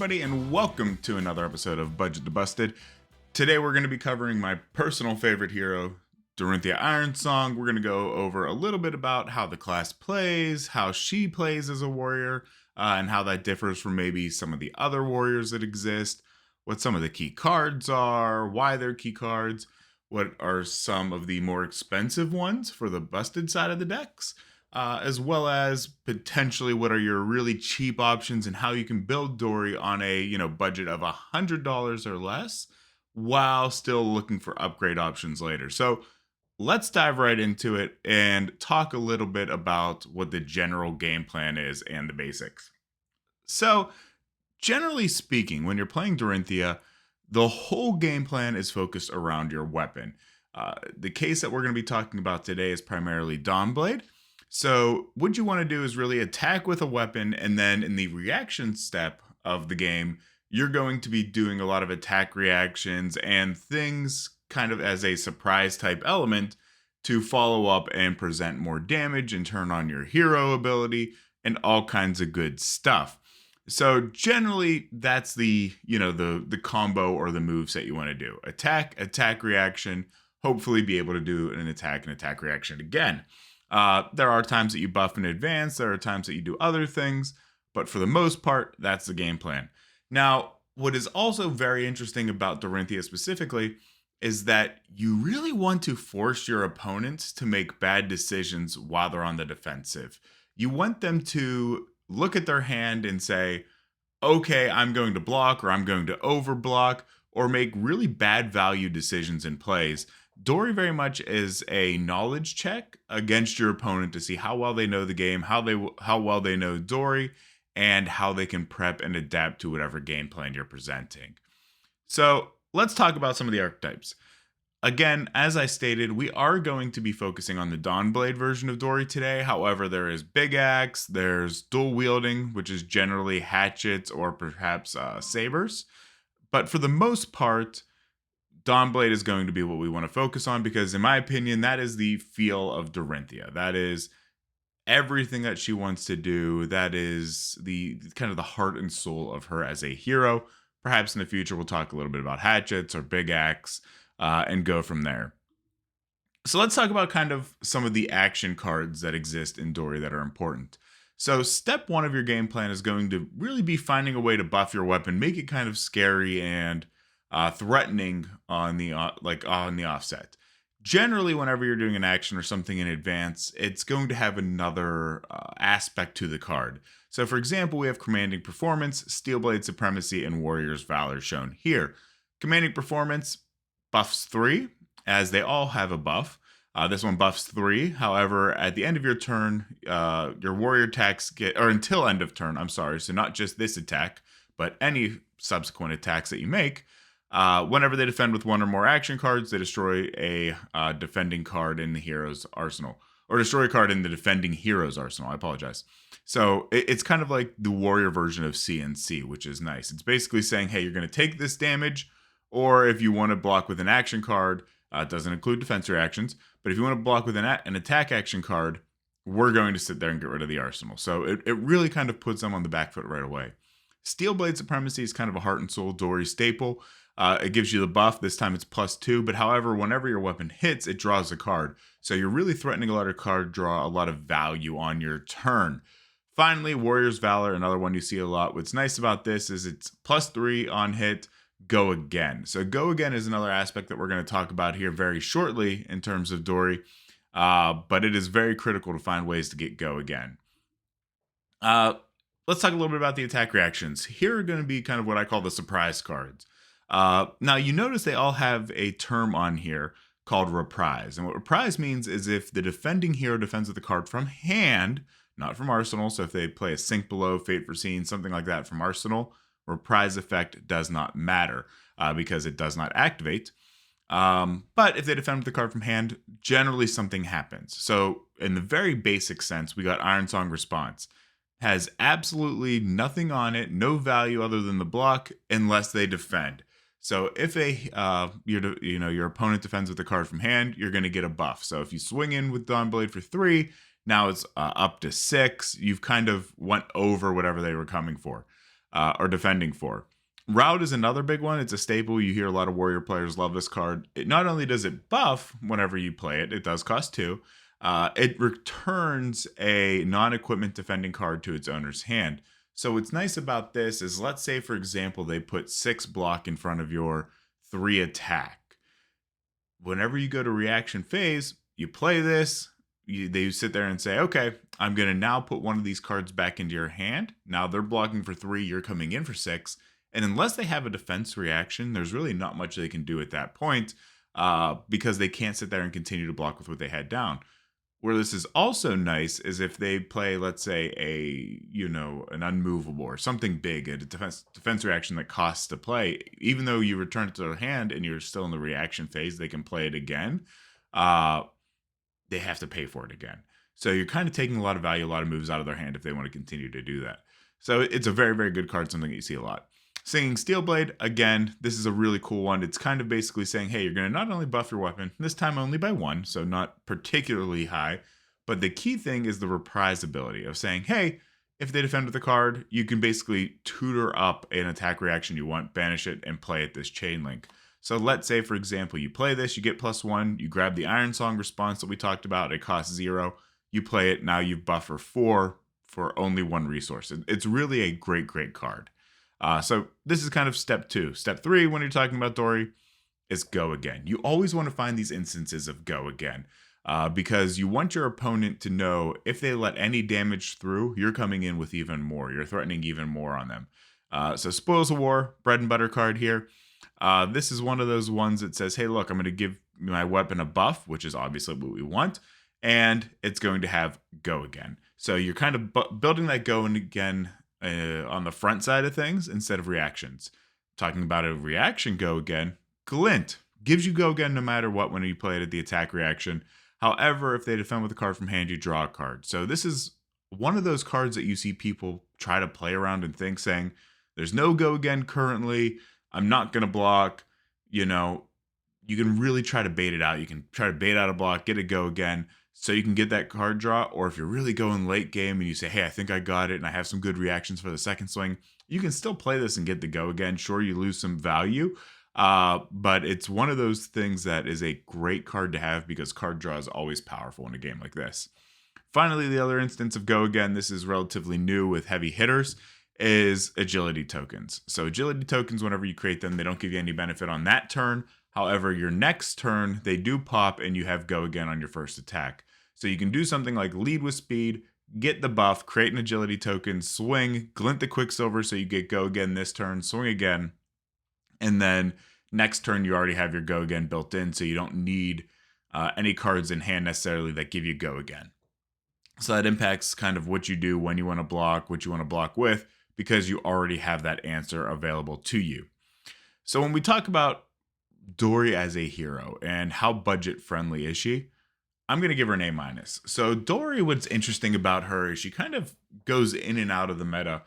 everybody, and welcome to another episode of Budget to Busted. Today we're going to be covering my personal favorite hero, Dorinthea Ironsong. We're going to go over a little bit about how the class plays, how she plays as a warrior, and how that differs from maybe some of the other warriors that exist, what some of the key cards are, why they're key cards, what are some of the more expensive ones for the busted side of the decks, as well as potentially what are your really cheap options and how you can build Dory on a budget of $100 or less while still looking for upgrade options later. So let's dive right into it and talk a little bit about what the general game plan is and the basics. So generally speaking, when you're playing Dorinthea, the whole game plan is focused around your weapon. The case that we're going to be talking about today is primarily Dawnblade. So what you want to do is really attack with a weapon, and then in the reaction step of the game, you're going to be doing a lot of attack reactions and things kind of as a surprise type element to follow up and present more damage and turn on your hero ability and all kinds of good stuff. So generally that's the combo or the moves that you want to do. Attack reaction, hopefully be able to do an attack reaction again. There are times that you buff in advance, there are times that you do other things, but for the most part, that's the game plan. Now, what is also very interesting about Dorinthea specifically is that you really want to force your opponents to make bad decisions while they're on the defensive. You want them to look at their hand and say, okay, I'm going to block or I'm going to overblock, or make really bad value decisions in plays. Dory very much is a knowledge check against your opponent to see how well they know the game, how well they know Dory, and how they can prep and adapt to whatever game plan you're presenting. So let's talk about some of the archetypes. Again, as I stated, we are going to be focusing on the Dawnblade version of Dory today. However, there is Big Axe, there's dual wielding, which is generally hatchets or perhaps sabers. But for the most part, Dawnblade is going to be what we want to focus on because, in my opinion, that is the feel of Dorinthea. That is everything that she wants to do. That is the kind of the heart and soul of her as a hero. Perhaps in the future, we'll talk a little bit about hatchets or Big Axe and go from there. So let's talk about kind of some of the action cards that exist in Dory that are important. So step one of your game plan is going to really be finding a way to buff your weapon, make it kind of scary and threatening on the offset. Generally, whenever you're doing an action or something in advance, it's going to have another aspect to the card. So for example, we have Commanding Performance, Steelblade Supremacy, and Warrior's Valor shown here. Commanding Performance buffs 3, as they all have a buff. This one buffs 3. However, at the end of your turn, your warrior attacks or until end of turn, I'm sorry, so not just this attack, but any subsequent attacks that you make, whenever they defend with one or more action cards, they destroy a defending card in the hero's arsenal. Or destroy a card in the defending hero's arsenal. I apologize. So it's kind of like the warrior version of CNC, which is nice. It's basically saying, hey, you're going to take this damage, or if you want to block with an action card, it doesn't include defense reactions, but if you want to block with an attack action card, we're going to sit there and get rid of the arsenal. So it really kind of puts them on the back foot right away. Steelblade Supremacy is kind of a heart and soul Dory staple. It gives you the buff. This time it's +2, but however, whenever your weapon hits, it draws a card. So you're really threatening a lot of card draw, a lot of value on your turn. Finally, Warrior's Valor, another one you see a lot. What's nice about this is it's +3 on hit, go again. So go again is another aspect that we're going to talk about here very shortly in terms of Dory, but it is very critical to find ways to get go again. Let's talk a little bit about the attack reactions. Here are going to be kind of what I call the surprise cards. Now, you notice they all have a term on here called reprise. And what reprise means is if the defending hero defends with the card from hand, not from arsenal, so if they play a Sink Below, Fate Foreseen, something like that from arsenal, reprise effect does not matter because it does not activate. But if they defend with the card from hand, generally something happens. So in the very basic sense, we got Ironsong Response. Has absolutely nothing on it, no value other than the block unless they defend. So if your opponent defends with the card from hand, you're going to get a buff. So if you swing in with Dawnblade for 3, now it's up to 6. You've kind of went over whatever they were coming for. or defending for. Route is another big one. It's a staple. You hear a lot of warrior players love this card. It not only does it buff whenever you play it, it does cost 2. It returns a non-equipment defending card to its owner's hand. So what's nice about this is, let's say, for example, they put 6 block in front of your 3 attack. Whenever you go to reaction phase, you play this, they sit there and say, okay, I'm going to now put one of these cards back into your hand. Now they're blocking for 3, you're coming in for 6. And unless they have a defense reaction, there's really not much they can do at that point, because they can't sit there and continue to block with what they had down. Where this is also nice is if they play, let's say, an unmovable or something big, a defense reaction that costs to play. Even though you return it to their hand and you're still in the reaction phase, they can play it again. They have to pay for it again. So you're kind of taking a lot of value, a lot of moves out of their hand if they want to continue to do that. So it's a very, very good card, something that you see a lot. Singing Steelblade, again, this is a really cool one. It's kind of basically saying, hey, you're going to not only buff your weapon, this time only by 1, so not particularly high, but the key thing is the reprise ability of saying, hey, if they defend with a card, you can basically tutor up an attack reaction you want, banish it, and play it this chain link. So let's say, for example, you play this, you get +1, you grab the Ironsong response that we talked about, it costs 0, you play it, now you've buffed for 4 for only 1 resource. It's really a great, great card. So this is kind of step 2. Step 3, when you're talking about Dory, is go again. You always want to find these instances of go again, because you want your opponent to know if they let any damage through, you're coming in with even more. You're threatening even more on them. So Spoils of War, bread and butter card here. This is one of those ones that says, hey, look, I'm going to give my weapon a buff, which is obviously what we want, and it's going to have go again. So you're kind of building that go again on the front side of things instead of reactions. Talking about a reaction go again, Glint gives you go again no matter what when you play it at the attack reaction. However, if they defend with a card from hand, you draw a card. So this is one of those cards that you see people try to play around and think, saying, there's no go again currently, I'm not going to block. You can really try to bait it out. You can try to bait out a block, get a go again, so you can get that card draw. Or if you're really going late game and you say, hey, I think I got it and I have some good reactions for the second swing, you can still play this and get the go again. Sure, you lose some value, but it's one of those things that is a great card to have because card draw is always powerful in a game like this. Finally, the other instance of go again, this is relatively new with heavy hitters, is agility tokens. So agility tokens, whenever you create them, they don't give you any benefit on that turn. However, your next turn, they do pop and you have go again on your first attack. So you can do something like lead with speed, get the buff, create an agility token, swing, glint the Quicksilver so you get go again this turn, swing again, and then next turn you already have your go again built in, so you don't need any cards in hand necessarily that give you go again. So that impacts kind of what you do, when you want to block, what you want to block with, because you already have that answer available to you. So when we talk about Dory as a hero and how budget friendly is she, I'm going to give her an A-. So Dory, what's interesting about her is she kind of goes in and out of the meta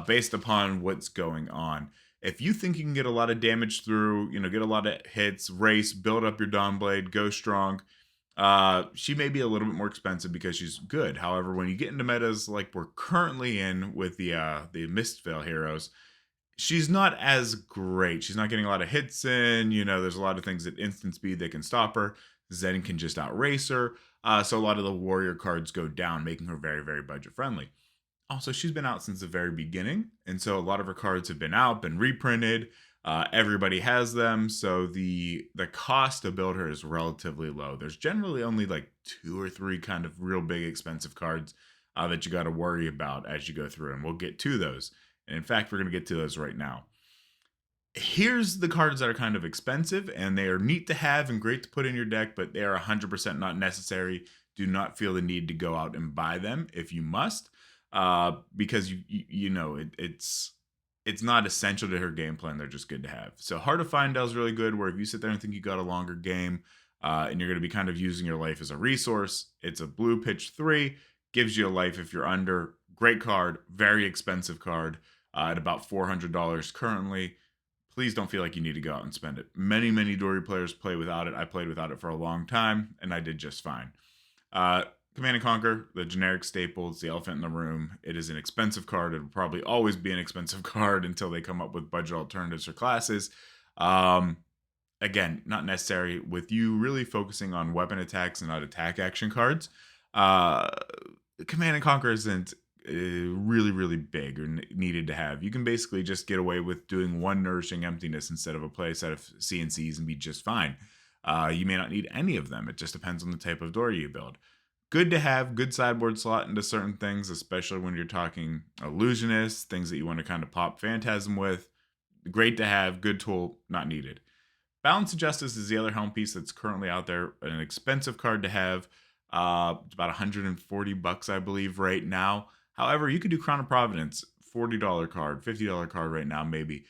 based upon what's going on. If you think you can get a lot of damage through, get a lot of hits, race, build up your Dawnblade, go strong, she may be a little bit more expensive because she's good. However, when you get into metas like we're currently in with the Mistveil heroes, she's not as great. She's not getting a lot of hits in. There's a lot of things at instant speed that can stop her. Zen can just outrace her. So a lot of the warrior cards go down, making her very, very budget friendly. Also, she's been out since the very beginning. And so a lot of her cards have been out, been reprinted. Everybody has them. So the cost to build her is relatively low. There's generally only like 2 or 3 kind of real big expensive cards that you got to worry about as you go through. And we'll get to those. And in fact, we're going to get to those right now. Here's the cards that are kind of expensive, and they are neat to have and great to put in your deck, but they are 100% not necessary. Do not feel the need to go out and buy them if you must, because it's not essential to her game plan. They're just good to have. So Heart of Findel is really good, where if you sit there and think you got a longer game and you're going to be kind of using your life as a resource, it's a blue pitch 3, gives you a life if you're under. Great card, very expensive card at about $400 currently. Please don't feel like you need to go out and spend it. Many, many Dory players play without it. I played without it for a long time, and I did just fine. Command and Conquer, the generic staple, it's the elephant in the room. It is an expensive card. It'll probably always be an expensive card until they come up with budget alternatives for classes. Um, Again, not necessary. With you really focusing on weapon attacks and not attack action cards, uh, Command and Conquer isn't really big or needed to have. You can basically just get away with doing one Nourishing Emptiness instead of a play set of CNCs and be just fine. You may not need any of them. It just depends on the type of door you build. Good to have, good sideboard slot into certain things, especially when you're talking illusionists, things that you want to kind of pop Phantasm with. Great to have, good tool, not needed. Balance of Justice is the other helm piece that's currently out there, an expensive card to have. It's about $140, I believe, right now. However, you could do Crown of Providence, $40 card, $50 card right now, maybe.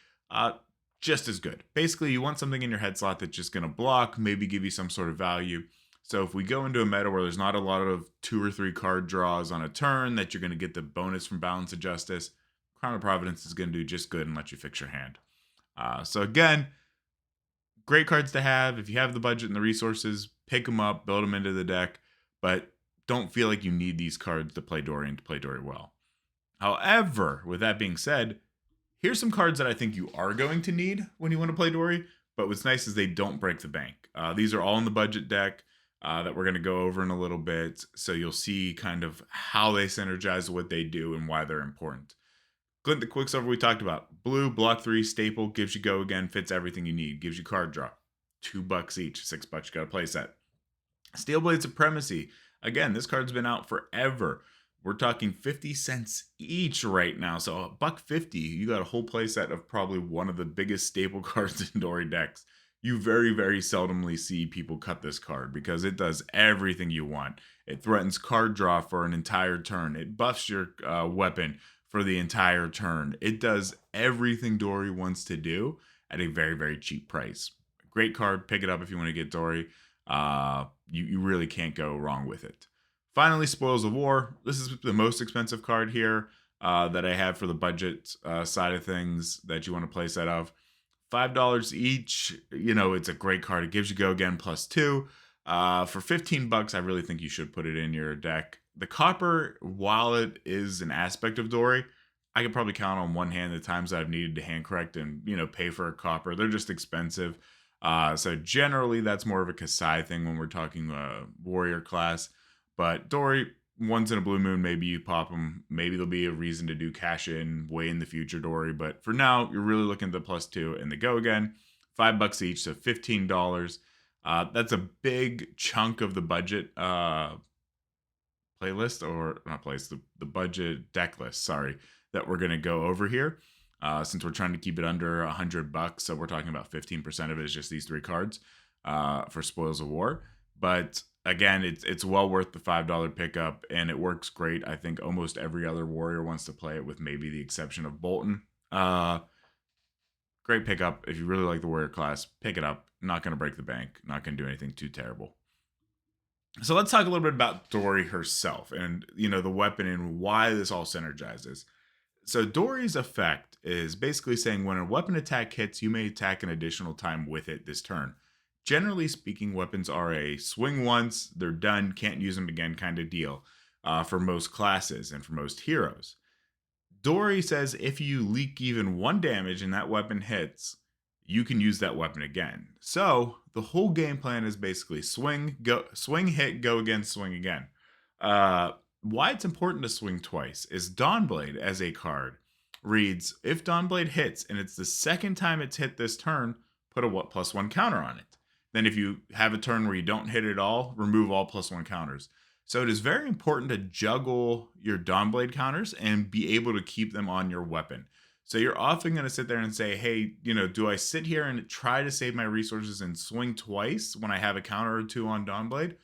Just as good. Basically, you want something in your head slot that's just going to block, maybe give you some sort of value. So if we go into a meta where there's not a lot of 2 or 3 card draws on a turn that you're going to get the bonus from Balance of Justice, Crown of Providence is going to do just good and let you fix your hand. So again, great cards to have. If you have the budget and the resources, pick them up, build them into the deck, but don't feel like you need these cards to play Dory and to play Dory well. However, with that being said, here's some cards that I think you are going to need when you want to play Dory, but what's nice is they don't break the bank. These are all in the budget deck that we're going to go over in a little bit, so you'll see kind of how they synergize, what they do, and why they're important. Glint the Quicksilver we talked about. Blue, block 3, staple, gives you go again, fits everything you need, gives you card draw. $2 each, $6 you got a play set. Steelblade Supremacy. Again, this card's been out forever. We're talking 50 cents each right now. So $1.50, you got a whole play set of probably one of the biggest staple cards in Dory decks. You very seldomly see people cut this card because it does everything you want. It threatens card draw for an entire turn. It buffs your weapon for the entire turn. It does everything Dory wants to do at a very cheap price. Great card. Pick it up if you want to get Dory. You really can't go wrong with it. Finally, Spoils of War. This is the most expensive card here that I have for the budget side of things that you want to play set of. $5 each. You know, it's a great card. It gives you go again +2. For $15, I really think you should put it in your deck. The copper, while it is an aspect of Dory, I could probably count on one hand the times I've needed to hand correct and, pay for a copper. They're just expensive. So generally, that's more of a Kasai thing when we're talking warrior class. But Dory, once in a blue moon, maybe you pop them. Maybe there'll be a reason to do cash in way in the future, Dory. But for now, you're really looking at the +2 and the go again. $5 each, so $15. That's a big chunk of the budget playlist, or not playlist, the budget deck list, sorry, that we're going to go over here. Since we're trying to keep it under $100, so we're talking about 15% of it is just these 3 cards for Spoils of War. But again, it's well worth the $5 pickup, and it works great. I think almost every other warrior wants to play it, with maybe the exception of Bolton. Great pickup. If you really like the warrior class, pick it up. Not going to break the bank. Not going to do anything too terrible. So let's talk a little bit about Dory herself and, the weapon and why this all synergizes. So Dory's effect is basically saying when a weapon attack hits, you may attack an additional time with it this turn. Generally speaking, weapons are a swing once, they're done, can't use them again kind of deal for most classes and for most heroes. Dory says if you leak even 1 damage and that weapon hits, you can use that weapon again. So the whole game plan is basically swing, hit, go again, swing again. Why it's important to swing twice is Dawnblade as a card reads, if Dawnblade hits and it's the second time it's hit this turn, put a +1 counter on it. Then if you have a turn where you don't hit it all, remove all +1 counters. So it is very important to juggle your Dawnblade counters and be able to keep them on your weapon. So you're often going to sit there and say, hey, do I sit here and try to save my resources and swing twice when I have a counter or 2 on Dawnblade?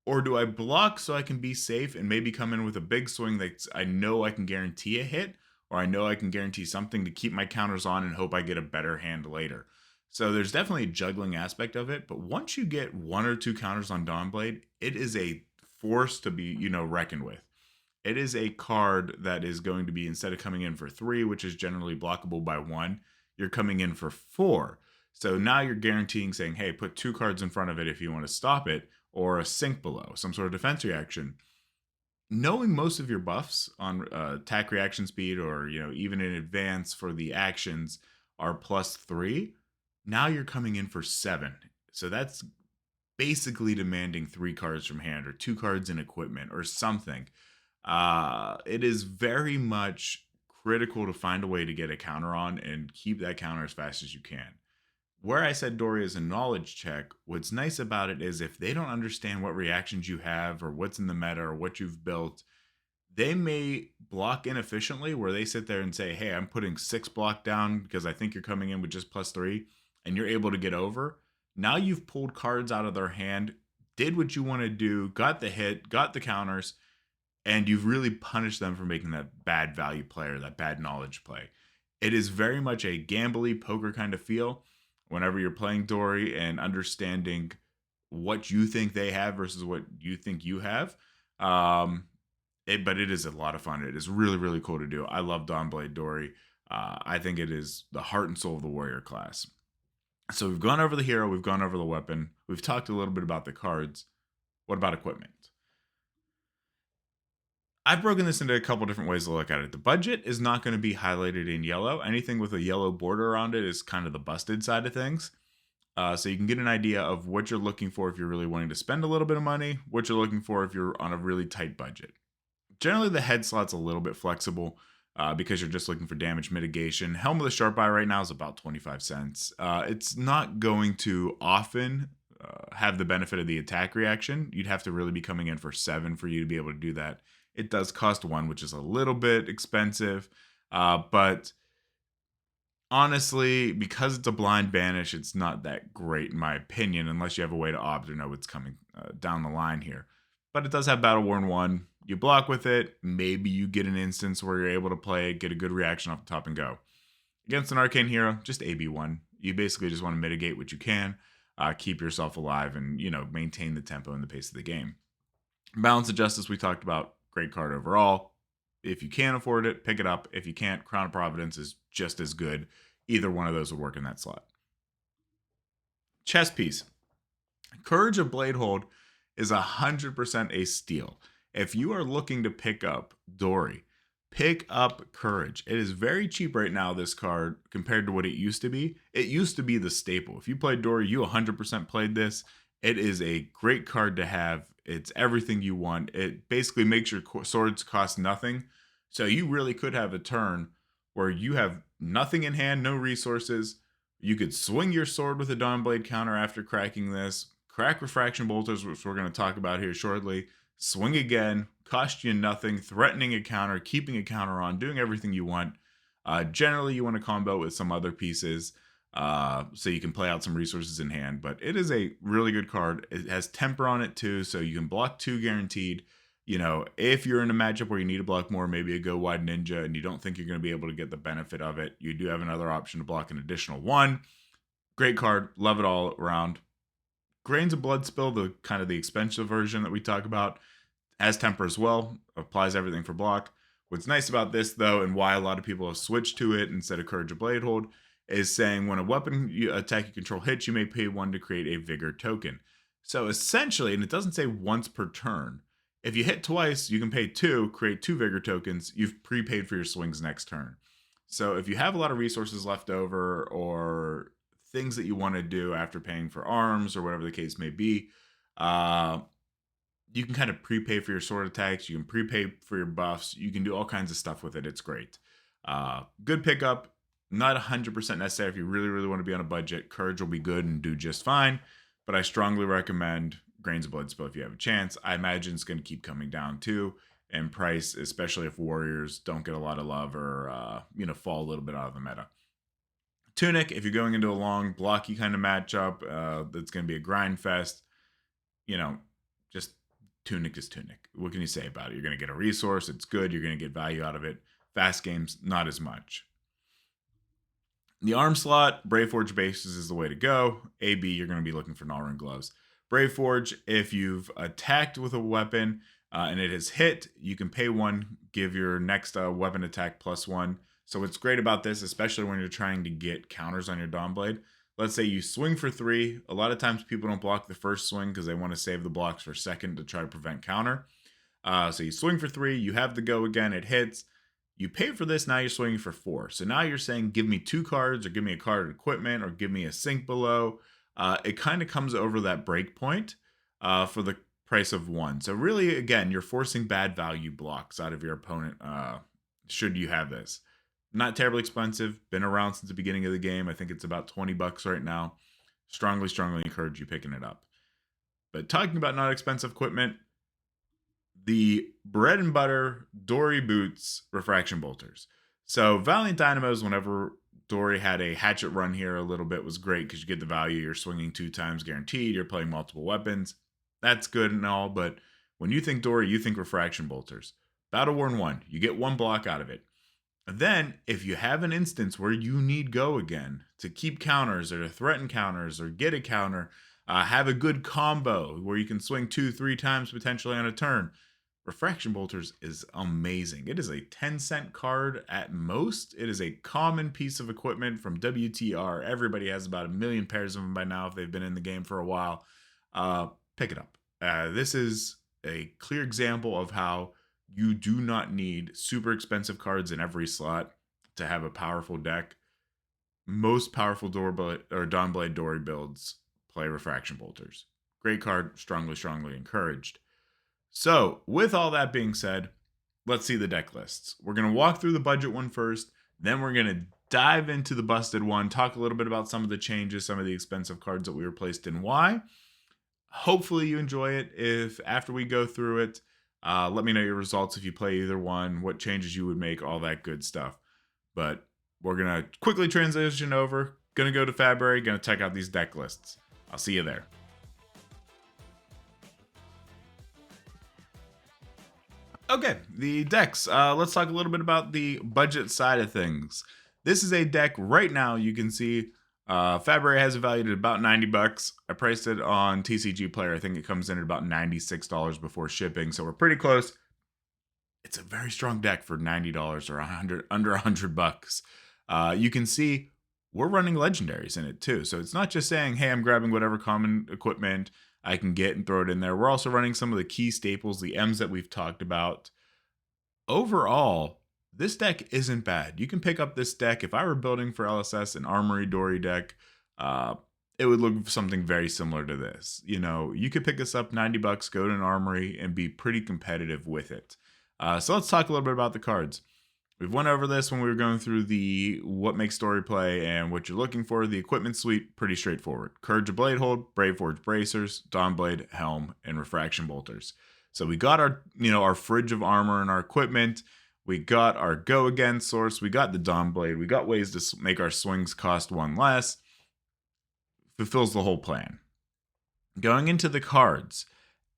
Or do I block so I can be safe and maybe come in with a big swing that I know I can guarantee a hit, or I know I can guarantee something to keep my counters on and hope I get a better hand later? So there's definitely a juggling aspect of it, but once you get 1 or 2 counters on Dawnblade, it is a force to be, reckoned with. It is a card that is going to be, instead of coming in for 3, which is generally blockable by 1, you're coming in for 4. So now you're guaranteeing saying, hey, put 2 cards in front of it if you want to stop it, or a sink below, some sort of defense reaction. knowing most of your buffs on attack reaction speed, or even in advance for the actions, are +3, now you're coming in for 7. So that's basically demanding 3 cards from hand or 2 cards in equipment or something. It is very much critical to find a way to get a counter on and keep that counter as fast as you can. Where I said Dory is a knowledge check, what's nice about it is if they don't understand what reactions you have or what's in the meta or what you've built, they may block inefficiently where they sit there and say, hey, I'm putting 6 block down because I think you're coming in with just +3, and you're able to get over. Now you've pulled cards out of their hand, did what you want to do, got the hit, got the counters, and you've really punished them for making that bad value play or that bad knowledge play. It is very much a gambly poker kind of feel whenever you're playing Dory and understanding what you think they have versus what you think you have. Um, but it is a lot of fun. It is really, really cool to do. I love Dawnblade Dory. I think it is the heart and soul of the warrior class. So we've gone over the hero, we've gone over the weapon, we've talked a little bit about the cards. What about equipment? I've broken this into a couple different ways to look at it. The budget is not going to be highlighted in yellow. Anything with a yellow border around it is kind of the busted side of things. So you can get an idea of what you're looking for if you're really wanting to spend a little bit of money, what you're looking for if you're on a really tight budget. Generally, the head slot's a little bit flexible because you're just looking for damage mitigation. Helm of the Sharp Eye right now is about 25 cents. It's not going to often have the benefit of the attack reaction. You'd have to really be coming in for 7 for you to be able to do that. It does cost 1, which is a little bit expensive. But honestly, because it's a blind banish, it's not that great in my opinion, unless you have a way to opt or know what's coming down the line here. But it does have Battle Worn 1. You block with it. Maybe you get an instance where you're able to play it, get a good reaction off the top and go. Against an arcane hero, just AB1. You basically just want to mitigate what you can, keep yourself alive, and maintain the tempo and the pace of the game. Balance of Justice we talked about. Great card overall. If you can afford it, pick it up. If you can't, Crown of Providence is just as good. Either one of those would work in that slot. Chess piece. Courage of Bladehold is 100% a steal. If you are looking to pick up Dory, pick up Courage. It is very cheap right now, this card, compared to what it used to be. It used to be the staple. If you played Dory, you 100% played this. It is a great card to have. It's everything you want. It basically makes your swords cost nothing. So you really could have a turn where you have nothing in hand, no resources. You could swing your sword with a Dawnblade counter after cracking this, crack Refraction Bolters, which we're going to talk about here shortly, swing again, cost you nothing, threatening a counter, keeping a counter on, doing everything you want. Generally, you want to combo with some other pieces so you can play out some resources in hand. But it is a really good card. It has temper on it too, so you can block 2 guaranteed. If you're in a matchup where you need to block more, maybe a go wide ninja, and you don't think you're going to be able to get the benefit of it, you do have another option to block an additional 1. Great card. Love it all around. Grains of Blood Spill, the kind of the expensive version that we talk about, has temper as well. Applies everything for block. What's nice about this, though, and why a lot of people have switched to it instead of Courage of Bladehold, is saying when a weapon attack you control hits, you may pay 1 to create a Vigor token. So essentially, and it doesn't say once per turn, if you hit twice, you can pay 2, create 2 Vigor tokens. You've prepaid for your swings next turn. So if you have a lot of resources left over or things that you want to do after paying for arms or whatever the case may be, you can kind of prepay for your sword attacks. You can prepay for your buffs. You can do all kinds of stuff with it. It's great. Good pickup. Not 100% necessary if you really, really want to be on a budget. Courage will be good and do just fine. But I strongly recommend Grains of Blood Spill if you have a chance. I imagine it's going to keep coming down too in price, especially if warriors don't get a lot of love or fall a little bit out of the meta. Tunic, if you're going into a long, blocky kind of matchup that's going to be a grind fest, just Tunic is Tunic. What can you say about it? You're going to get a resource. It's good. You're going to get value out of it. Fast games, not as much. The arm slot, Braveforge bases is the way to go. AB, you're going to be looking for Nalrin gloves. Braveforge, if you've attacked with a weapon and it has hit, you can pay 1, give your next weapon attack +1. So what's great about this, especially when you're trying to get counters on your Dawnblade, let's say you swing for 3. A lot of times people don't block the first swing because they want to save the blocks for second to try to prevent counter. So you swing for 3, you have the go again, it hits. You pay for this, now you're swinging for 4. So now you're saying, give me 2 cards, or give me a card of equipment, or give me a sink below. It kind of comes over that break point for the price of 1. So really, again, you're forcing bad value blocks out of your opponent should you have this. Not terribly expensive, been around since the beginning of the game. I think it's about 20 bucks right now. Strongly encourage you picking it up. But talking about not expensive equipment, the bread and butter Dory boots refraction bolters. So Valiant Dynamos, whenever Dory had a hatchet run here a little bit, was great because you get the value. You're swinging 2 times guaranteed. You're playing multiple weapons. That's good and all, but when you think Dory, you think refraction bolters. Battle Worn 1, you get 1 block out of it. Then, if you have an instance where you need go again to keep counters or to threaten counters or get a counter, have a good combo where you can swing 2-3 times potentially on a turn, Refraction Bolters is amazing. It is a 10-cent card at most. It is a common piece of equipment from WTR. Everybody has about 1 million pairs of them by now if they've been in the game for a while. Pick it up. This is a clear example of how you do not need super expensive cards in every slot to have a powerful deck. Most powerful Dawnblade Dory builds play Refraction Bolters. Great card, strongly encouraged. So, with all that being said, let's see the deck lists. We're going to walk through the budget one first, then we're going to dive into the busted one, talk a little bit about some of the changes, some of the expensive cards that we replaced and why. Hopefully you enjoy it. If after we go through it, let me know your results if you play either one, what changes you would make, all that good stuff. But we're going to quickly transition over. Going to go to Fabry, going to check out these deck lists. I'll see you there. Okay, the decks. Let's talk a little bit about the budget side of things. This is a deck right now. You can see Fabry has it valued at about 90 bucks. I priced it on TCG Player. I think it comes in at about $96 before shipping, so we're pretty close. It's a very strong deck for $90 or under 100 bucks. You can see we're running legendaries in it too. So it's not just saying, hey, I'm grabbing whatever common equipment I can get and throw it in there. We're also running some of the key staples, the M's that we've talked about. Overall, this deck isn't bad. You can pick up this deck. If I were building for LSS an Armory Dory deck, it would look something very similar to this. You know, you could pick this up 90 bucks, go to an Armory, and be pretty competitive with it. So let's talk a little bit about the cards. We've went over this when we were going through the what makes Dory play and what you're looking for. The equipment suite, pretty straightforward. Courage of Bladehold, Brave Forge Bracers, Dawnblade, Helm, and Refraction Bolters. So we got our fridge of armor and our equipment. We got our Go Again source. We got the Dawnblade. We got ways to make our swings cost 1 less. Fulfills the whole plan. Going into the cards,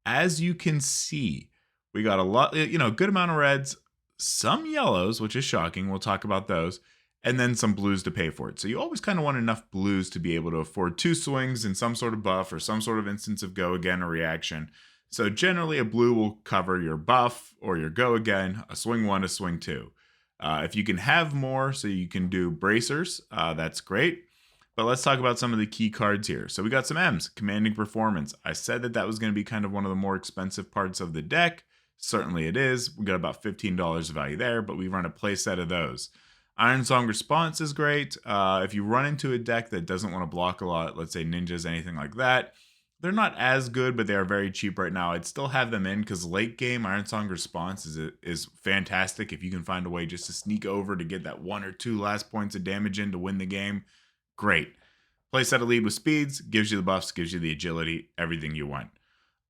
as you can see, we got a lot, good amount of reds, some yellows, which is shocking. We'll talk about those. And then some blues to pay for it. So you always kind of want enough blues to be able to afford 2 swings and some sort of buff or some sort of instance of Go Again or reaction. So generally a blue will cover your buff or your Go Again, a swing 1, a swing 2. If you can have more, so you can do bracers, that's great. But let's talk about some of the key cards here. So we got some M's, Commanding Performance. I said that was going to be kind of one of the more expensive parts of the deck. Certainly it is. We got about $15 of value there, but we run a play set of those. Ironsong Response is great. If you run into a deck that doesn't want to block a lot, let's say ninjas, anything like that, they're not as good, but they are very cheap right now. I'd still have them in because late game Ironsong Response is fantastic. If you can find a way just to sneak over to get that 1 or 2 last points of damage in to win the game, great. Play set a lead with speeds, gives you the buffs, gives you the agility, everything you want.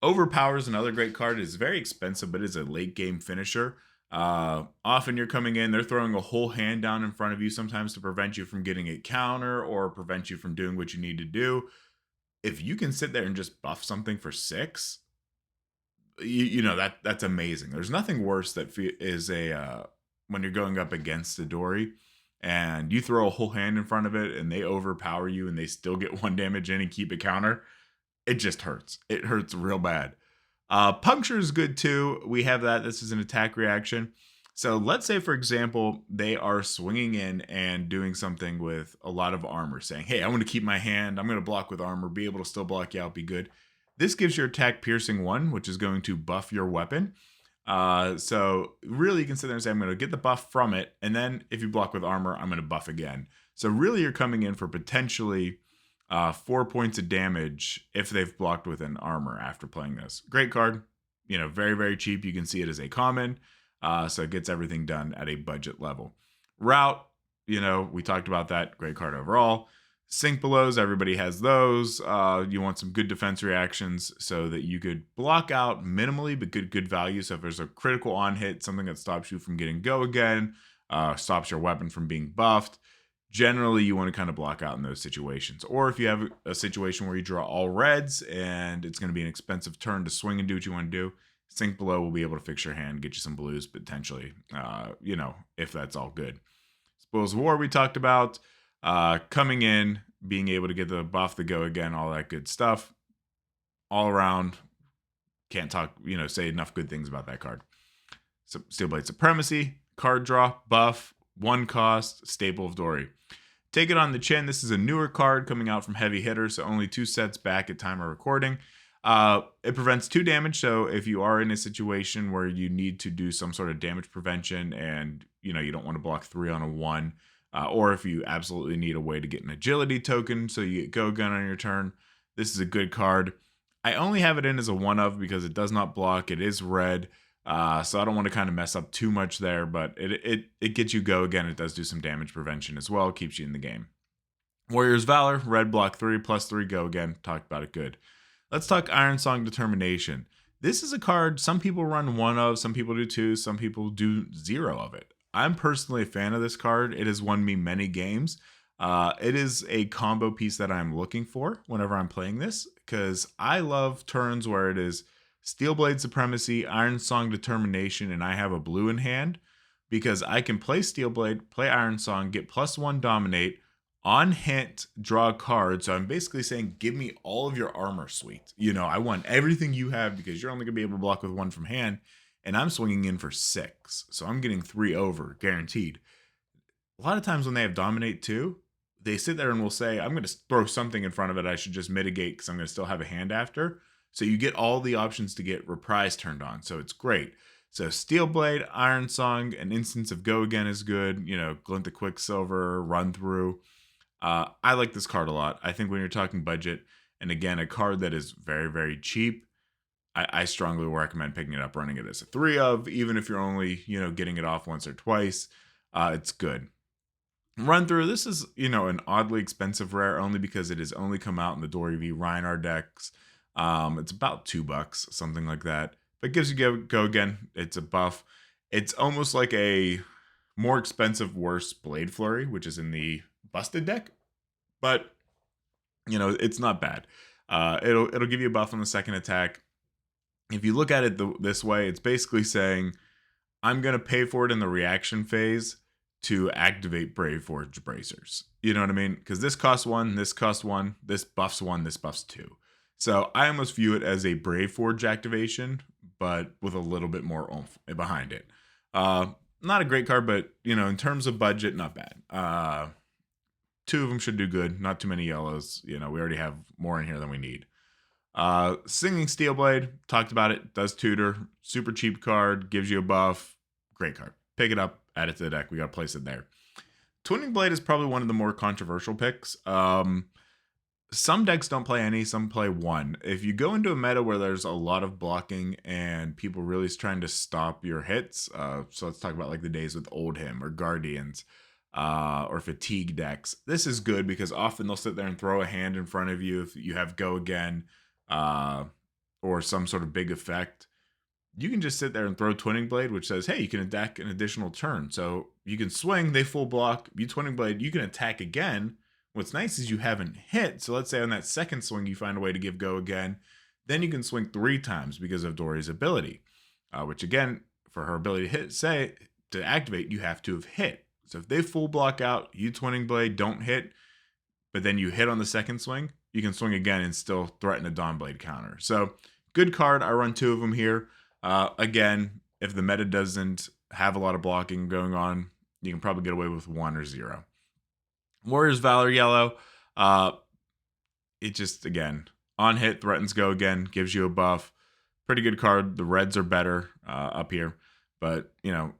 Overpower is another great card. It's very expensive, but is a late game finisher. Often you're coming in, they're throwing a whole hand down in front of you, sometimes to prevent you from getting a counter or prevent you from doing what you need to do. If you can sit there and just buff something for 6, that's amazing. There's nothing worse that is when you're going up against a Dory and you throw a whole hand in front of it and they overpower you and they still get 1 damage in and keep a counter. It just hurts. It hurts real bad. Puncture is good too. We have that. This is an attack reaction. So let's say, for example, they are swinging in and doing something with a lot of armor, saying, hey, I want to keep my hand. I'm going to block with armor, be able to still block you out, be good. This gives your attack piercing 1, which is going to buff your weapon. So really you can sit there and say, I'm going to get the buff from it. And then if you block with armor, I'm going to buff again. So really you're coming in for potentially 4 points of damage if they've blocked with an armor after playing this. Great card. Very, very cheap. You can see it as a common. So it gets everything done at a budget level. Route, we talked about that. Great card overall. Sink belows, everybody has those. You want some good defense reactions so that you could block out minimally, but good value. So if there's a critical on hit, something that stops you from getting go again, stops your weapon from being buffed, generally you want to kind of block out in those situations. Or if you have a situation where you draw all reds and it's going to be an expensive turn to swing and do what you want to do, Sink Below will be able to fix your hand, get you some blues potentially, if that's all good. Spoils of War we talked about. Coming in, being able to get the buff, the go again, all that good stuff. All around, can't say enough good things about that card. So Steelblade Supremacy, card draw, buff, 1 cost, staple of Dory. Take it on the chin. This is a newer card coming out from Heavy Hitter, so only 2 sets back at time of recording. It prevents 2 damage, so if you are in a situation where you need to do some sort of damage prevention and you don't want to block 3 on a 1, or if you absolutely need a way to get an agility token so you get go gun on your turn, this is a good card. I only have it in as a 1-of because it does not block. It is red, so I don't want to kind of mess up too much there, but it gets you go again. It does do some damage prevention as well, keeps you in the game. Warrior's Valor, red block 3, +3 go again. Talked about it good. Let's talk Ironsong Determination. This is a card some people run 1 of, some people do 2, some people do 0 of it. I'm personally a fan of this card. It has won me many games. It is a combo piece that I'm looking for whenever I'm playing this, because I love turns where it is Steelblade Supremacy, Ironsong Determination, and I have a blue in hand, because I can play Steelblade, play Ironsong, get +1 Dominate, on hint, draw a card. So I'm basically saying, give me all of your armor suite. I want everything you have because you're only going to be able to block with 1 from hand. And I'm swinging in for 6. So I'm getting 3 over, guaranteed. A lot of times when they have Dominate too, they sit there and will say, I'm going to throw something in front of it. I should just mitigate because I'm going to still have a hand after. So you get all the options to get Reprise turned on. So it's great. So Steelblade, Ironsong, an instance of Go Again is good. Glint the Quicksilver, Run Through. I like this card a lot. I think when you're talking budget, and again, a card that is very, very cheap, I strongly recommend picking it up, running it as a 3 of, even if you're only, getting it off once or twice. It's good. Run Through, this is, an oddly expensive rare only because it has only come out in the Dory V Reinhardt decks. It's about $2, something like that. But it gives you go again. It's a buff. It's almost like a more expensive, worse Blade Flurry, which is in the Busted deck. But, it's not bad. It'll give you a buff on the second attack. If you look at it this way, it's basically saying, I'm going to pay for it in the reaction phase to activate Brave Forge Bracers. You know what I mean? Because this costs 1, this costs 1, this buffs 1, this buffs 2. So I almost view it as a Brave Forge activation, but with a little bit more oomph behind it. Not a great card, but, in terms of budget, not bad. 2 of them should do good. Not too many yellows. We already have more in here than we need. Singing Steelblade, talked about it, does tutor, super cheap card, gives you a buff, great card. Pick it up, add it to the deck, we gotta place it there. Twinning Blade is probably one of the more controversial picks. Some decks don't play any, some play 1. If you go into a meta where there's a lot of blocking and people really trying to stop your hits, so let's talk about like the days with Oldhim or Guardians, or Fatigue decks, this is good because often they'll sit there and throw a hand in front of you if you have Go Again, or some sort of big effect. You can just sit there and throw Twinning Blade, which says, hey, you can attack an additional turn. So you can swing, they full block, you Twinning Blade, you can attack again. What's nice is you haven't hit. So let's say on that second swing, you find a way to give Go Again. Then you can swing 3 times because of Dory's ability, which again, for her ability to hit, to activate, you have to have hit. So if they full block out, you Twinning Blade, don't hit, but then you hit on the second swing, you can swing again and still threaten a Dawn Blade counter. So good card. I run 2 of them here. Again, if the meta doesn't have a lot of blocking going on, you can probably get away with 1 or 0. Warrior's Valor yellow. It just, again, on hit, threatens Go Again, gives you a buff. Pretty good card. The reds are better up here. But,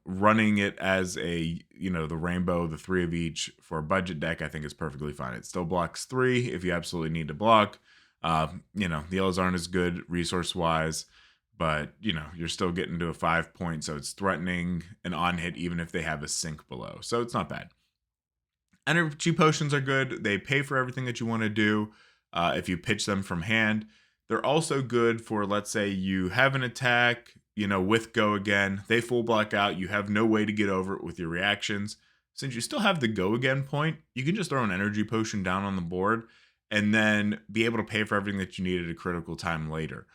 running it as the rainbow, the 3 of each for a budget deck, I think is perfectly fine. It still blocks 3 if you absolutely need to block. The yellows aren't as good resource-wise, but, you're still getting to a 5 point, so it's threatening an on-hit even if they have a sink below. So it's not bad. Energy potions are good. They pay for everything that you want to do if you pitch them from hand. They're also good for, let's say you have an attack, with go again. They full block out. You have no way to get over it with your reactions. Since you still have the go again point, you can just throw an energy potion down on the board and then be able to pay for everything that you need at a critical time later.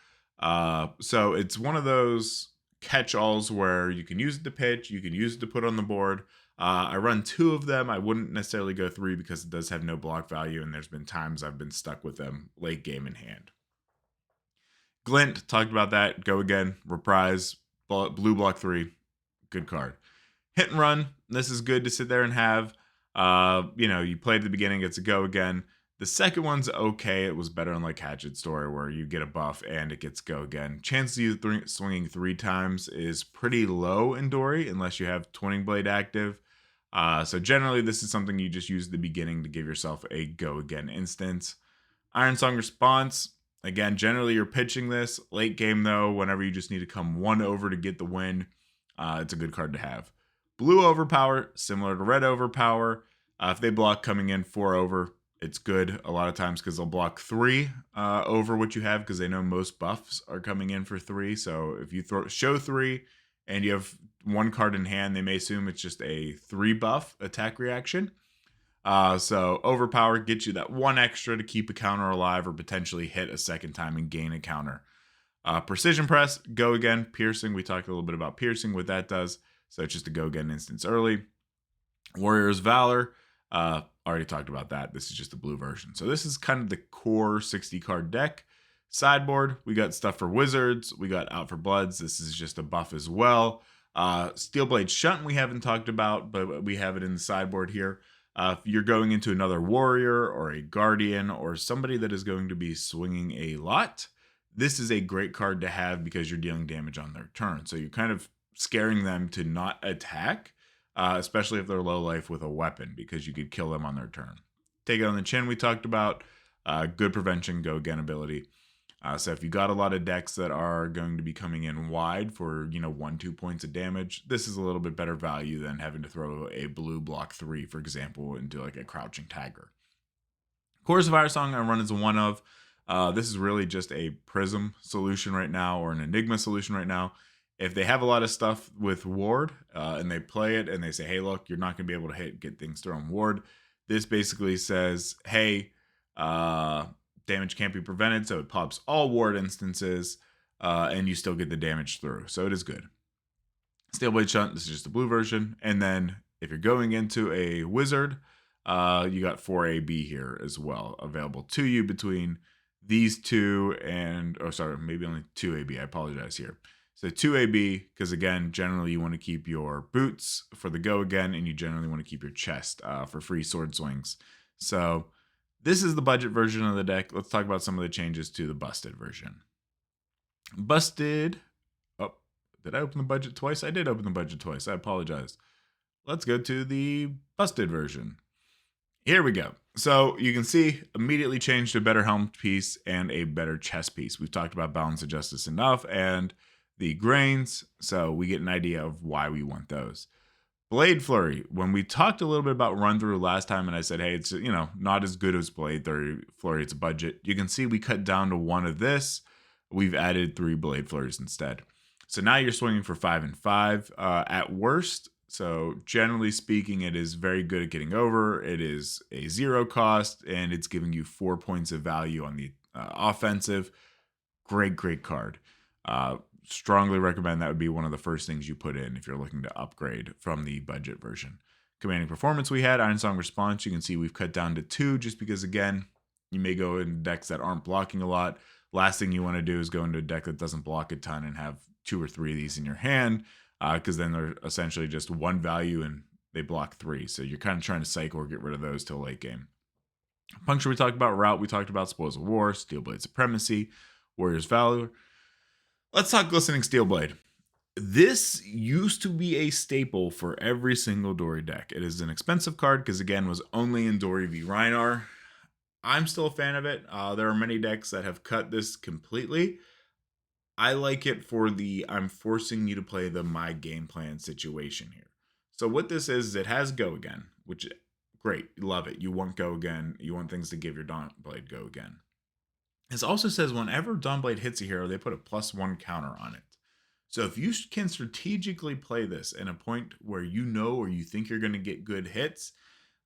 So it's one of those catch-alls where you can use it to pitch, you can use it to put on the board. I run 2 of them. I wouldn't necessarily go 3 because it does have no block value, and there's been times I've been stuck with them late game in hand. Glint, talked about that. Go again, reprise, blue block 3, good card. Hit and run, this is good to sit there and have. You play at the beginning, it's a go again. The second one's okay. It was better in like Hatchet Story where you get a buff and it gets go again. Chance of you swinging 3 times is pretty low in Dory unless you have Twinning Blade active. So generally this is something you just use at the beginning to give yourself a go again instance. Ironsong response. Again, generally you're pitching this. Late game though, whenever you just need to come 1 over to get the win, it's a good card to have. Blue overpower, similar to red overpower. If they block coming in 4 over, it's good a lot of times because they'll block 3 over what you have because they know most buffs are coming in for 3. So if you show 3 and you have 1 card in hand, they may assume it's just a 3 buff attack reaction. So overpower gets you that 1 extra to keep a counter alive or potentially hit a second time and gain a counter. Precision press, go again, piercing. We talked a little bit about piercing, what that does. So it's just a go again instance early. Warrior's Valor, already talked about that. This is just the blue version. So this is kind of the core 60 card deck. Sideboard, we got stuff for wizards. We got Out for Bloods. This is just a buff as well. Steelblade Shunt we haven't talked about, but we have it in the sideboard here. If you're going into another warrior or a guardian or somebody that is going to be swinging a lot, this is a great card to have because you're dealing damage on their turn. So you're kind of scaring them to not attack, especially if they're low life with a weapon because you could kill them on their turn. Take it on the chin we talked about. Good prevention, go again ability. So if you got a lot of decks that are going to be coming in wide for 1-2 points of damage, this is a little bit better value than having to throw a blue block 3, for example, into like a Crouching Tiger. Chorus of Ironsong I run as a 1 of. This is really just a Prism solution right now or an Enigma solution right now. If they have a lot of stuff with Ward and they play it and they say, hey, look, you're not going to be able to get things thrown Ward. This basically says, hey, damage can't be prevented, so it pops all ward instances, and you still get the damage through. So it is good. Steelblade Shunt, this is just the blue version. And then if you're going into a wizard, you got 4AB here as well, available to you between these 2 and, maybe only 2AB, I apologize here. So 2AB, because again, generally you want to keep your boots for the go again, and you generally want to keep your chest for free sword swings. So this is the budget version of the deck. Let's talk about some of the changes to the busted version. Busted. Oh, did I open the budget twice? I did open the budget twice. I apologize. Let's go to the busted version. Here we go. So you can see immediately changed to a better helm piece and a better chest piece. We've talked about Balance of Justice enough and the grains, so we get an idea of why we want those. Blade Flurry. When we talked a little bit about run through last time and I said, hey, it's not as good as Blade Flurry, it's a budget. You can see we cut down to 1 of this. We've added 3 Blade Flurries instead. So now you're swinging for 5 and 5 at worst. So generally speaking, it is very good at getting over. It is a 0 cost and it's giving you 4 points of value on the offensive. Great card. Strongly recommend that would be one of the first things you put in if you're looking to upgrade from the budget version. Commanding Performance we had, Ironsong Response, you can see we've cut down to 2 just because, again, you may go in decks that aren't blocking a lot. Last thing you want to do is go into a deck that doesn't block a ton and have 2 or 3 of these in your hand because then they're essentially just 1 value and they block 3. So you're kind of trying to cycle or get rid of those till late game. Puncture we talked about, Route we talked about, Spoils of War, Steelblade Supremacy, Warrior's Valor. Let's talk Glistening Steelblade. This used to be a staple for every single Dory deck. It is an expensive card because, again, was only in Dory v Rhinar. I'm still a fan of it. There are many decks that have cut this completely. I like it for the I'm forcing you to play the my game plan situation here. So what this is it has go again, which great, love it. You want go again. You want things to give your Dawnblade go again. This also says whenever Dawnblade hits a hero, they put a +1 counter on it. So if you can strategically play this in a point where you know or you think you're going to get good hits,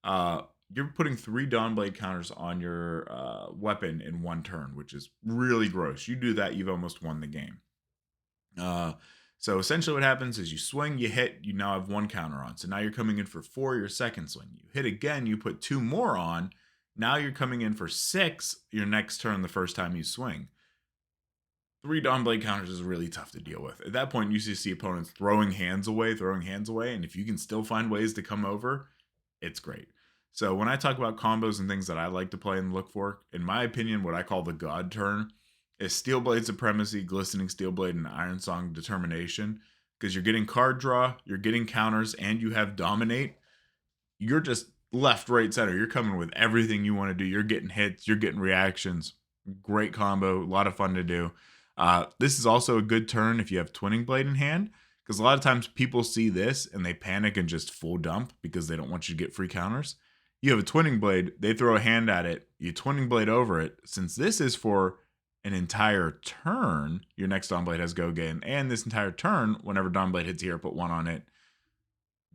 you're putting 3 Dawnblade counters on your weapon in one turn, which is really gross. You do that, you've almost won the game. So essentially what happens is you swing, you hit, you now have 1 counter on. So now you're coming in for 4 your second swing. You hit again, you put 2 more on. Now you're coming in for 6 your next turn the first time you swing. 3 Dawnblade counters is really tough to deal with. At that point, you see opponents throwing hands away, and if you can still find ways to come over, it's great. So when I talk about combos and things that I like to play and look for, in my opinion, what I call the God turn is Steelblade Supremacy, Glistening Steelblade, and Ironsong Determination. Because you're getting card draw, you're getting counters, and you have Dominate. You're just left, right, center. You're coming with everything you want to do. You're getting hits, you're getting reactions. Great combo, a lot of fun to do. This is also a good turn if you have Twinning Blade in hand, because a lot of times people see this and they panic and just full dump because they don't want you to get free counters. You have a Twinning Blade, they throw a hand at it, you Twinning Blade over it. Since this is for an entire turn, your next Dawnblade has go again, and this entire turn, whenever Dawnblade hits here, put 1 on it.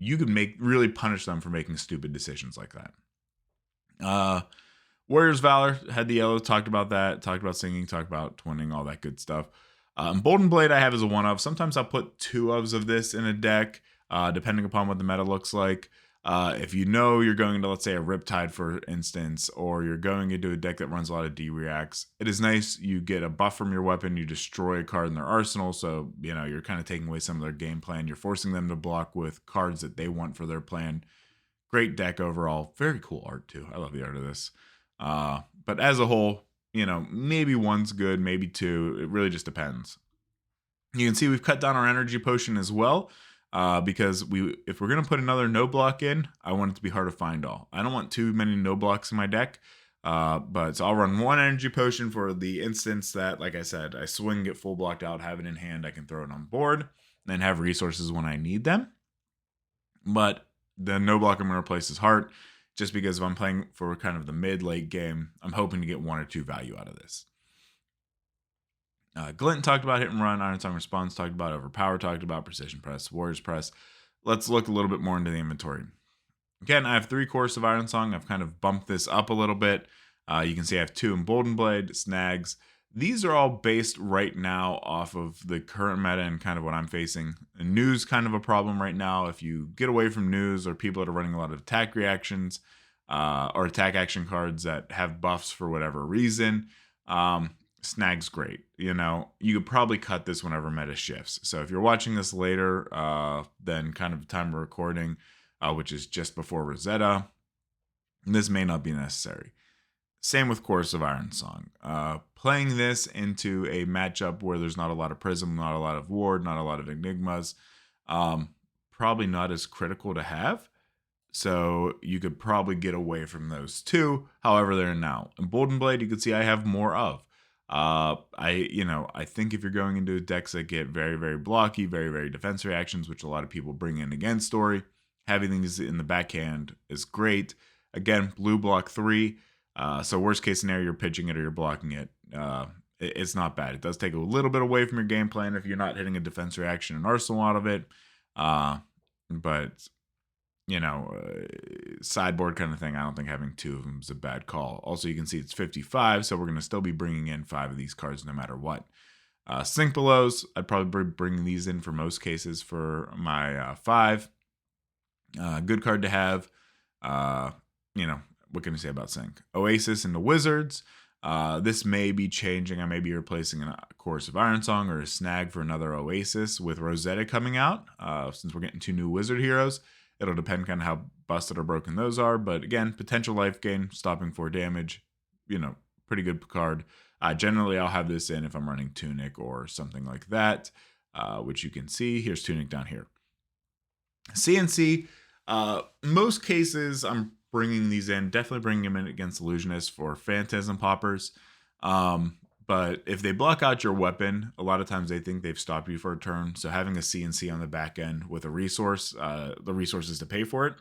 You can really punish them for making stupid decisions like that. Warrior's Valor had the yellow, talked about that, talked about singing, talked about twinning, all that good stuff. Bolden Blade I have as a 1-of. Sometimes I'll put 2-ofs of this in a deck, depending upon what the meta looks like. If you know you're going into, let's say, a Riptide, for instance, or you're going into a deck that runs a lot of D-reacts, it is nice. You get a buff from your weapon, you destroy a card in their arsenal, so you're kind of taking away some of their game plan. You're forcing them to block with cards that they want for their plan. Great deck overall. Very cool art, too. I love the art of this. But as a whole, maybe 1's good, maybe 2. It really just depends. You can see we've cut down our energy potion as well. Because if we're going to put another no block in, I want it to be hard to find all. I don't want too many no blocks in my deck. But so I'll run 1 energy potion for the instance that, like I said, I swing, get full blocked out, have it in hand, I can throw it on board, then have resources when I need them. But the no block I'm going to replace is Heart, just because if I'm playing for kind of the mid-late game, I'm hoping to get 1 or 2 value out of this. Glint talked about Hit and Run, Ironsong Response talked about Overpower, talked about Precision Press, Warriors Press. Let's look a little bit more into the inventory. Again, I have 3 Chorus of Ironsong. I've kind of bumped this up a little bit. You can see I have 2 Emboldened Blade, Snags. These are all based right now off of the current meta and kind of what I'm facing. And news kind of a problem right now. If you get away from news or people that are running a lot of attack reactions or attack action cards that have buffs for whatever reason, Snag's great. You could probably cut this whenever meta shifts. So if you're watching this later than kind of time of recording, which is just before Rosetta, this may not be necessary. Same with Chorus of Ironsong. Playing this into a matchup where there's not a lot of Prism, not a lot of Ward, not a lot of Enigmas, probably not as critical to have. So you could probably get away from those 2. However, they're now. Emboldened Blade, you can see I have more of. I think if you're going into decks that get very, very blocky, very, very defense reactions, which a lot of people bring in against Story, having things in the backhand is great. Again, blue block 3. So worst case scenario, you're pitching it or you're blocking it. It's not bad. It does take a little bit away from your game plan if you're not hitting a defense reaction and arsenal out of it. But sideboard kind of thing, I don't think having 2 of them is a bad call. Also, you can see it's 55, so we're going to still be bringing in 5 of these cards no matter what. Sink Belows, I'd probably be bringing these in for most cases for my 5. Good card to have. What can I say about Sink? Oasis and the Wizards. This may be changing. I may be replacing a Chorus of Ironsong or a Snag for another Oasis with Rosetta coming out. Since we're getting 2 new Wizard heroes, it'll depend kind of how busted or broken those are. But again, potential life gain, stopping 4 damage, Pretty good card. Generally, I'll have this in if I'm running Tunic or something like that, which you can see. Here's Tunic down here. CNC, most cases I'm bringing these in, definitely bringing them in against Illusionists for Phantasm Poppers. But if they block out your weapon, a lot of times they think they've stopped you for a turn. So having a CNC on the back end with a resource, the resources to pay for it,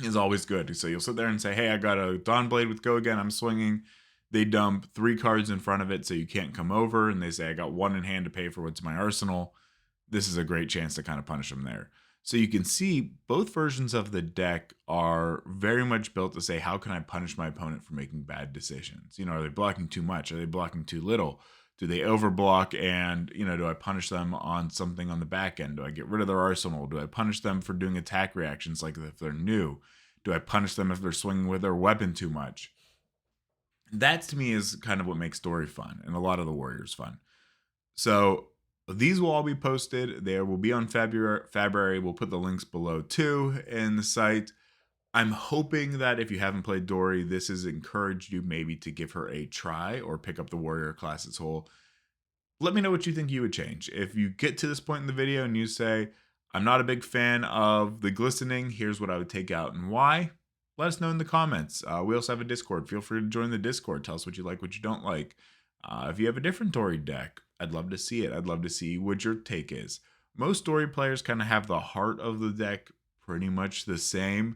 is always good. So you'll sit there and say, hey, I got a Dawnblade with Go Again, I'm swinging. They dump 3 cards in front of it so you can't come over. And they say, I got 1 in hand to pay for what's in my arsenal. This is a great chance to kind of punish them there. So you can see both versions of the deck are very much built to say, how can I punish my opponent for making bad decisions? You know, are they blocking too much? Are they blocking too little? Do they overblock? And, you know, do I punish them on something on the back end? Do I get rid of their arsenal? Do I punish them for doing attack reactions like if they're new? Do I punish them if they're swinging with their weapon too much? That to me is kind of what makes Story fun and a lot of the Warriors fun. So these will all be posted. They will be on February. We'll put the links below too in the site. I'm hoping that if you haven't played Dory, this has encouraged you maybe to give her a try or pick up the Warrior class as whole. Let me know what you think you would change. If you get to this point in the video and you say, I'm not a big fan of the glistening, here's what I would take out and why, let us know in the comments. We also have a Discord. Feel free to join the Discord. Tell us what you like, what you don't like. If you have a different Dory deck, I'd love to see it. I'd love to see what your take is. Most Dory players kind of have the heart of the deck pretty much the same.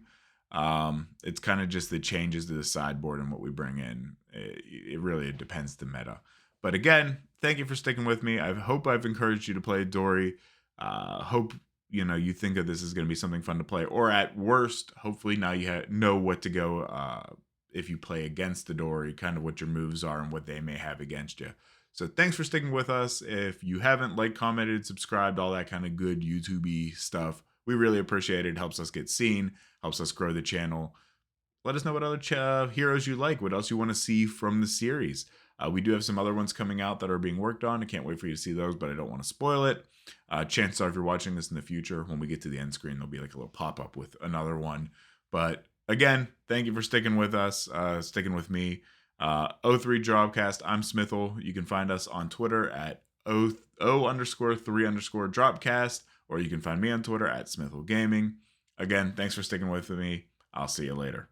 It's kind of just the changes to the sideboard and what we bring in. It really depends the meta. But again, thank you for sticking with me. I hope I've encouraged you to play Dory. Hope you think that this is going to be something fun to play. Or at worst, hopefully now you know what to go if you play against the Dory, kind of what your moves are and what they may have against you. So thanks for sticking with us. If you haven't liked, commented, subscribed, all that kind of good YouTube-y stuff, we really appreciate it. It helps us get seen, helps us grow the channel. Let us know what other heroes you like, what else you want to see from the series. We do have some other ones coming out that are being worked on. I can't wait for you to see those, but I don't want to spoil it. Chances are if you're watching this in the future, when we get to the end screen, there'll be like a little pop-up with another one. But again, thank you for sticking with us, sticking with me. O3 Dropcast, I'm Smithel. You can find us on Twitter at O_3_Dropcast, or you can find me on Twitter at Smithel Gaming. Again, thanks for sticking with me. I'll see you later.